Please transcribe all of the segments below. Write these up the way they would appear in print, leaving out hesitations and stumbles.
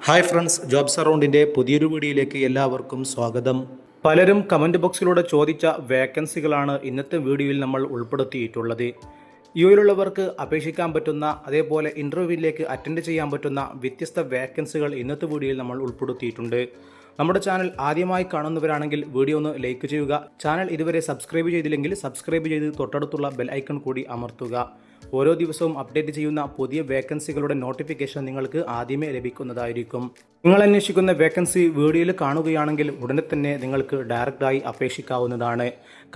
Hi friends, jobs അറൗണ്ടിൻ്റെ പുതിയൊരു വീഡിയോയിലേക്ക് എല്ലാവർക്കും സ്വാഗതം. പലരും കമൻറ്റ് ബോക്സിലൂടെ ചോദിച്ച വേക്കൻസികളാണ് ഇന്നത്തെ വീഡിയോയിൽ നമ്മൾ ഉൾപ്പെടുത്തിയിട്ടുള്ളത്. യുഎയിലുള്ളവർക്ക് അപേക്ഷിക്കാൻ പറ്റുന്ന, അതേപോലെ ഇൻ്റർവ്യൂവിലേക്ക് അറ്റൻഡ് ചെയ്യാൻ പറ്റുന്ന വ്യത്യസ്ത വേക്കൻസികൾ ഇന്നത്തെ വീഡിയോയിൽ നമ്മൾ ഉൾപ്പെടുത്തിയിട്ടുണ്ട്. നമ്മുടെ ചാനൽ ആദ്യമായി കാണുന്നവരാണെങ്കിൽ വീഡിയോ ഒന്ന് ലൈക്ക് ചെയ്യുക. ചാനൽ ഇതുവരെ സബ്സ്ക്രൈബ് ചെയ്തില്ലെങ്കിൽ സബ്സ്ക്രൈബ് ചെയ്ത് തൊട്ടടുത്തുള്ള ബെൽ ഐക്കൺ കൂടി അമർത്തുക. ഓരോ ദിവസവും അപ്ഡേറ്റ് ചെയ്യുന്ന പുതിയ വേക്കൻസികളുടെ നോട്ടിഫിക്കേഷൻ നിങ്ങൾക്ക് ആദ്യമേ ലഭിക്കുന്നതായിരിക്കും. നിങ്ങൾ അന്വേഷിക്കുന്ന വേക്കൻസി വീഡിയോയിൽ കാണുകയാണെങ്കിൽ ഉടനെ തന്നെ നിങ്ങൾക്ക് ഡയറക്റ്റായി അപേക്ഷിക്കാവുന്നതാണ്.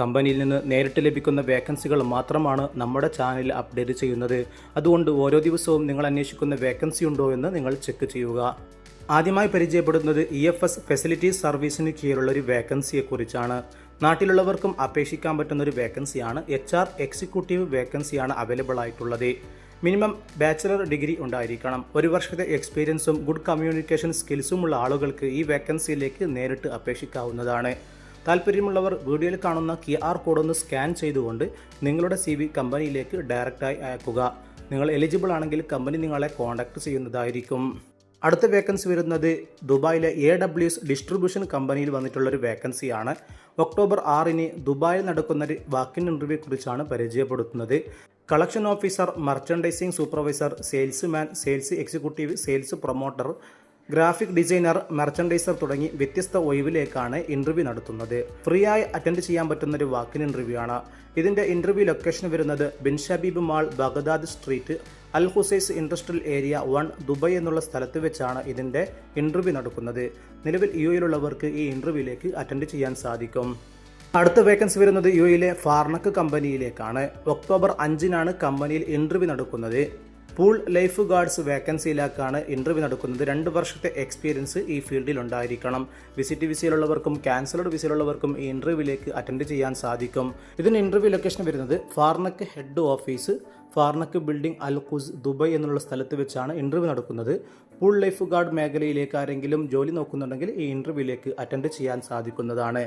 കമ്പനിയിൽ നിന്ന് നേരിട്ട് ലഭിക്കുന്ന വേക്കൻസികൾ മാത്രമാണ് നമ്മുടെ ചാനലിൽ അപ്ഡേറ്റ് ചെയ്യുന്നത്. അതുകൊണ്ട് ഓരോ ദിവസവും നിങ്ങൾ അന്വേഷിക്കുന്ന വേക്കൻസി ഉണ്ടോ എന്ന് നിങ്ങൾ ചെക്ക് ചെയ്യുക. ആദ്യമായി പരിചയപ്പെടുന്നത് EFS ഫെസിലിറ്റീസ് സർവീസിന് കീഴിലുള്ള ഒരു വേക്കൻസിയെക്കുറിച്ചാണ്. നാട്ടിലുള്ളവർക്കും അപേക്ഷിക്കാൻ പറ്റുന്ന ഒരു വേക്കൻസിയാണ്. HR എക്സിക്യൂട്ടീവ് വേക്കൻസിയാണ് അവൈലബിൾ ആയിട്ടുള്ളത്. മിനിമം ബാച്ചിലർ ഡിഗ്രി ഉണ്ടായിരിക്കണം. ഒരു വർഷത്തെ എക്സ്പീരിയൻസും ഗുഡ് കമ്മ്യൂണിക്കേഷൻ സ്കിൽസുമുള്ള ആളുകൾക്ക് ഈ വേക്കൻസിയിലേക്ക് നേരിട്ട് അപേക്ഷിക്കാവുന്നതാണ്. താല്പര്യമുള്ളവർ വീഡിയോയിൽ കാണുന്ന QR കോഡ് ഒന്ന് സ്കാൻ ചെയ്തുകൊണ്ട് നിങ്ങളുടെ CV കമ്പനിയിലേക്ക് ഡയറക്റ്റായി അയക്കുക. നിങ്ങൾ എലിജിബിൾ ആണെങ്കിൽ കമ്പനി നിങ്ങളെ കോൺടാക്ട് ചെയ്യുന്നതായിരിക്കും. അടുത്ത വേക്കൻസി വരുന്നത് ദുബായിലെ AWS ഡിസ്ട്രിബ്യൂഷൻ കമ്പനിയിൽ വന്നിട്ടുള്ളൊരു വേക്കൻസിയാണ്. ഒക്ടോബർ 6 ദുബായിൽ നടക്കുന്ന ഒരു വാക്കിൻ ഇൻ്റർവ്യൂയെ കുറിച്ചാണ് പരിചയപ്പെടുത്തുന്നത്. Collection officer, merchandising supervisor, salesman, sales executive, sales promoter, graphic designer, merchandiser തുടങ്ങി വ്യത്യസ്ത ഒഴിവിലേക്കാണ് ഇൻ്റർവ്യൂ നടത്തുന്നത്. ഫ്രീ ആയി അറ്റൻഡ് ചെയ്യാൻ പറ്റുന്ന ഒരു വാക്കിൻ ഇൻ്റർവ്യൂ ആണ്. ഇതിൻ്റെ ഇൻ്റർവ്യൂ ലൊക്കേഷൻ വരുന്നത് Bin Shabib mall, Baghdad street, Al Qusais industrial area 1, Dubai എന്നുള്ള സ്ഥലത്ത് വെച്ചാണ് ഇതിൻ്റെ ഇൻ്റർവ്യൂ നടക്കുന്നത്. നിലവിൽ UAEയിലുള്ളവർക്ക് ഈ ഇൻ്റർവ്യൂവിലേക്ക് അറ്റൻഡ് ചെയ്യാൻ സാധിക്കും. അടുത്ത വേക്കൻസി വരുന്നത് UAEയിലെ ഫാർണക്ക് കമ്പനിയിലേക്കാണ്. ഒക്ടോബർ 5 കമ്പനിയിൽ ഇൻ്റർവ്യൂ നടക്കുന്നത്. പൂൾ ലൈഫ് ഗാർഡ്സ് വേക്കൻസിയിലേക്കാണ് ഇൻ്റർവ്യൂ നടക്കുന്നത്. 2 വർഷത്തെ എക്സ്പീരിയൻസ് ഈ ഫീൽഡിൽ ഉണ്ടായിരിക്കണം. വിസിറ്റ് വിസയിലുള്ളവർക്കും ക്യാൻസൽഡ് വിസയിലുള്ളവർക്കും ഈ ഇൻ്റർവ്യൂവിലേക്ക് അറ്റൻഡ് ചെയ്യാൻ സാധിക്കും. ഇതിന് ഇൻ്റർവ്യൂ ലൊക്കേഷൻ വരുന്നത് ഫാർണക്ക് ഹെഡ് ഓഫീസ്, ഫാർണക്ക് ബിൽഡിംഗ്, അൽ ഖുസ്, ദുബായ് എന്നുള്ള സ്ഥലത്ത് വെച്ചാണ് ഇൻ്റർവ്യൂ നടക്കുന്നത്. പൂൾ ലൈഫ് ഗാർഡ് മേഖലയിലേക്ക് ആരെങ്കിലും ജോലി നോക്കുന്നുണ്ടെങ്കിൽ ഈ ഇൻ്റർവ്യൂവിലേക്ക് അറ്റൻഡ് ചെയ്യാൻ സാധിക്കുന്നതാണ്.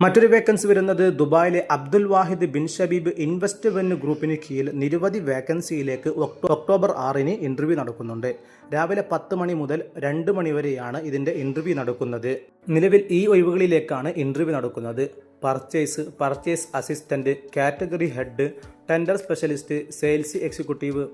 മറ്റൊരു വേക്കൻസി വരുന്നത് ദുബായിലെ അബ്ദുൽ വാഹിദ് ബിൻ ഷബീബ് ഇൻവെസ്റ്റ്മെന്റ് ഗ്രൂപ്പിന് കീഴിൽ നിരവധി വേക്കൻസിയിലേക്ക് ഒക്ടോബർ 6 ഇൻ്റർവ്യൂ നടക്കുന്നുണ്ട്. രാവിലെ 10 മണി മുതൽ 2 മണി വരെയാണ് ഇതിൻ്റെ ഇൻ്റർവ്യൂ നടക്കുന്നത്. നിലവിൽ ഈ ഒഴിവുകളിലേക്കാണ് ഇൻ്റർവ്യൂ നടക്കുന്നത്. Purchase assistant, category head, tender specialist, sales executive,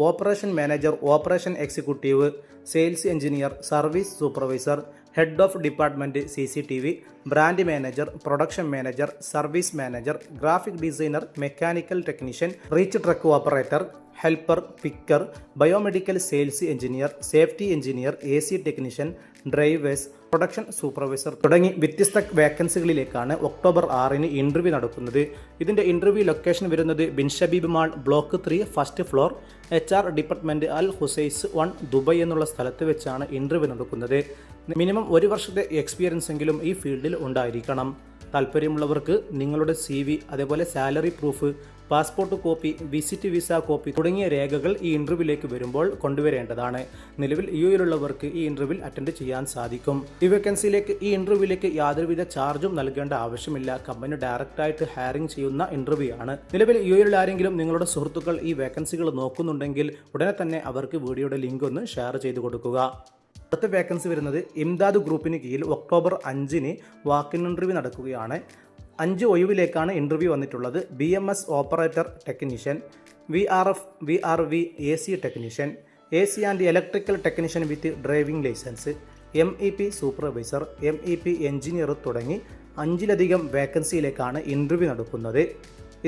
operation manager, operation executive, sales engineer, service supervisor, head of department CCTV, brand manager, production manager, service manager, graphic designer, mechanical technician, reach truck operator, helper, picker, biomedical sales engineer, safety engineer, AC technician, drivers, production supervisor തുടങ്ങി വ്യത്യസ്ത വേക്കൻസികളിലേക്കാണ് October 6 interview നടക്കുന്നത്. ഇതിൻ്റെ interview location വരുന്നത് Bin Shabib mall, block 3, first floor, HR department, അൽ ഹുസൈസ് 1, Dubai എന്നുള്ള സ്ഥലത്ത് വെച്ചാണ് interview നടക്കുന്നത്. Minimum 1 വർഷത്തെ എക്സ്പീരിയൻസ് എങ്കിലും ഈ ഫീൽഡിൽ ഉണ്ടായിരിക്കണം. താല്പര്യമുള്ളവർക്ക് നിങ്ങളുടെ CV, അതേപോലെ salary proof, passport copy, visit visa copy തുടങ്ങിയ രേഖകൾ ഈ ഇൻ്റർവ്യൂവിലേക്ക് വരുമ്പോൾ കൊണ്ടുവരേണ്ടതാണ്. നിലവിൽ UAEയിലുള്ളവർക്ക് ഈ ഇൻ്റർവ്യൂവിൽ അറ്റൻഡ് ചെയ്യാൻ സാധിക്കും. ഈ ഇൻ്റർവ്യൂവിലേക്ക് യാതൊരുവിധ ചാർജും നൽകേണ്ട ആവശ്യമില്ല. കമ്പനി ഡയറക്റ്റായിട്ട് ഹയറിംഗ് ചെയ്യുന്ന ഇൻ്റർവ്യൂ ആണ്. നിലവിൽ UAEയിൽ ആരെങ്കിലും നിങ്ങളുടെ സുഹൃത്തുക്കൾ ഈ വേക്കൻസികൾ നോക്കുന്നുണ്ടെങ്കിൽ ഉടനെ തന്നെ അവർക്ക് വീഡിയോയുടെ ലിങ്ക് ഒന്ന് ഷെയർ ചെയ്ത് കൊടുക്കുക. അടുത്ത വേക്കൻസി വരുന്നത് ഇംദാദ് ഗ്രൂപ്പിന് കീഴിൽ ഒക്ടോബർ 5 വാക്കിൻ ഇൻ്റർവ്യൂ നടക്കുകയാണ്. 5 ഒഴിവിലേക്കാണ് ഇൻ്റർവ്യൂ വന്നിട്ടുള്ളത്. BMS operator technician, VRV AC technician, AC and electrical technician with driving licence, MEP supervisor, MEP engineer തുടങ്ങി 5ലധികം വേക്കൻസിയിലേക്കാണ് ഇൻ്റർവ്യൂ നടക്കുന്നത്.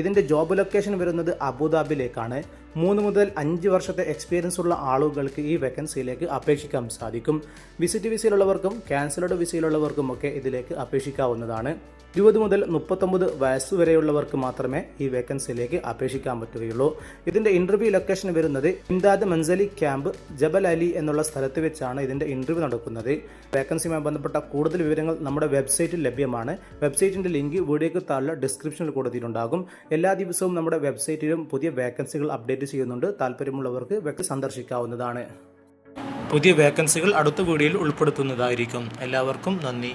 ഇതിൻ്റെ ജോബ് ലൊക്കേഷൻ വരുന്നത് അബുദാബിയിലേക്കാണ്. 3 മുതൽ 5 വർഷത്തെ എക്സ്പീരിയൻസ് ഉള്ള ആളുകൾക്ക് ഈ വേക്കൻസിയിലേക്ക് അപേക്ഷിക്കാൻ സാധിക്കും. വിസിറ്റ് വിസയിലുള്ളവർക്കും ക്യാൻസൽഡ് വിസയിലുള്ളവർക്കും ഒക്കെ ഇതിലേക്ക് അപേക്ഷിക്കാവുന്നതാണ്. 20 മുതൽ 39 വയസ്സ് വരെയുള്ളവർക്ക് മാത്രമേ ഈ വേക്കൻസിയിലേക്ക് അപേക്ഷിക്കാൻ പറ്റുകയുള്ളൂ. ഇതിൻ്റെ ഇൻ്റർവ്യൂ ലൊക്കേഷൻ വരുന്നത് ഇംദാദ് മൻസലി ക്യാമ്പ്, ജബൽ അലി എന്നുള്ള സ്ഥലത്ത് വെച്ചാണ് ഇതിൻ്റെ ഇൻ്റർവ്യൂ നടക്കുന്നത്. വേക്കൻസിയുമായി ബന്ധപ്പെട്ട കൂടുതൽ വിവരങ്ങൾ നമ്മുടെ വെബ്സൈറ്റിൽ ലഭ്യമാണ്. വെബ്സൈറ്റിൻ്റെ ലിങ്ക് വീഡിയോയ്ക്ക് താഴെ ഡിസ്ക്രിപ്ഷനിൽ കൊടുത്തിട്ടുണ്ടാകും. എല്ലാ ദിവസവും നമ്മുടെ വെബ്സൈറ്റിലും പുതിയ വേക്കൻസികൾ അപ്ഡേറ്റ് ചെയ്യുന്നുണ്ട്. താല്പര്യമുള്ളവർക്ക് സന്ദർശിക്കാവുന്നതാണ്. പുതിയ വേക്കൻസികൾ അടുത്ത വീഡിയോയിൽ ഉൾപ്പെടുത്തുന്നതായിരിക്കും. എല്ലാവർക്കും നന്ദി.